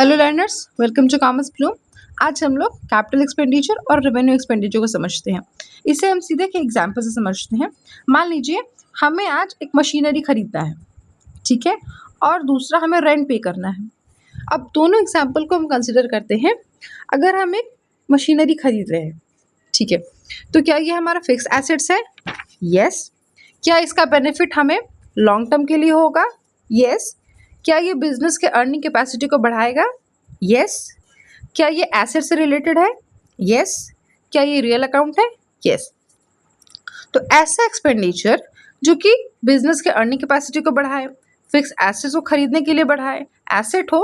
Hello learners, welcome to commerce bloom. आज हम लोग कैपिटल एक्सपेंडिचर और रेवेन्यू एक्सपेंडिचर को समझते हैं। इसे हम सीधे के एग्जाम्पल से समझते हैं। मान लीजिए हमें आज एक मशीनरी खरीदना है, ठीक है, और दूसरा हमें रेंट पे करना है। अब दोनों एग्जाम्पल को हम कंसिडर करते हैं। अगर हम एक मशीनरी खरीद रहे हैं, ठीक है, तो क्या ये हमारा फिक्स एसेट्स है? यस। क्या इसका बेनिफिट हमें लॉन्ग टर्म के लिए होगा? यस। क्या ये बिजनेस के अर्निंग कैपेसिटी को बढ़ाएगा? यस। क्या ये एसेट से रिलेटेड है? यस। क्या ये रियल अकाउंट है? यस। तो ऐसा एक्सपेंडिचर जो कि बिजनेस के अर्निंग कैपेसिटी को बढ़ाए, फिक्स एसेट्स को खरीदने के लिए बढ़ाए, एसेट हो,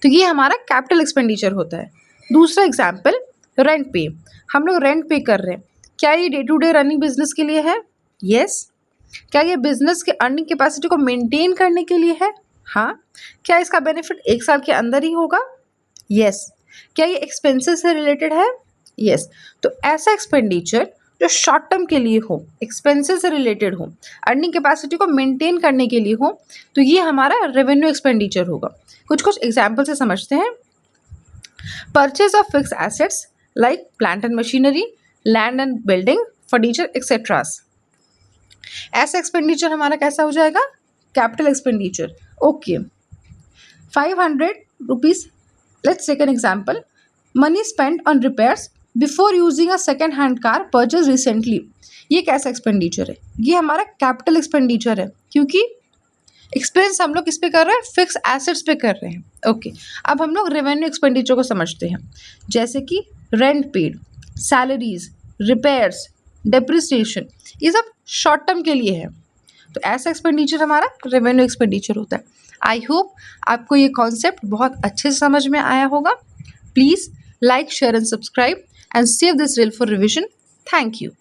तो ये हमारा कैपिटल एक्सपेंडिचर होता है। दूसरा एग्जाम्पल, रेंट पे। हम लोग रेंट पे कर रहे हैं। क्या ये day to day running business के लिए है? यस। क्या ये बिजनेस के अर्निंग कैपेसिटी को मेंटेन करने के लिए है? हाँ। क्या इसका बेनिफिट 1 साल के अंदर ही होगा? यस। क्या ये एक्सपेंसेस से रिलेटेड है? यस। तो ऐसा एक्सपेंडिचर जो शॉर्ट टर्म के लिए हो, एक्सपेंसेस से रिलेटेड हो, अर्निंग कैपेसिटी को मेंटेन करने के लिए हो, तो ये हमारा रेवेन्यू एक्सपेंडिचर होगा। कुछ एग्जाम्पल से समझते हैं। Purchase of fix assets like plant and machinery, land and building, furniture etceteras. ऐसा एक्सपेंडिचर हमारा कैसा हो जाएगा? Capital expenditure. Okay, 500 rupees. Let's take an example. Money spent on repairs before using a second hand car purchase recently. ये कैसा expenditure है? ये हमारा कैपिटल एक्सपेंडिचर है, क्योंकि एक्सपेंस हम लोग किस पे कर रहे हैं? फिक्स एसेट्स पे कर रहे हैं। ओके, अब हम लोग रेवेन्यू एक्सपेंडिचर को समझते हैं, जैसे कि rent paid, salaries, repairs, depreciation, ये सब शॉर्ट टर्म के लिए है। तो ऐसा एक्सपेंडिचर हमारा रेवेन्यू एक्सपेंडिचर होता है। आई होप आपको ये कॉन्सेप्ट बहुत अच्छे से समझ में आया होगा। Please like, share and subscribe and save this reel for revision. Thank you.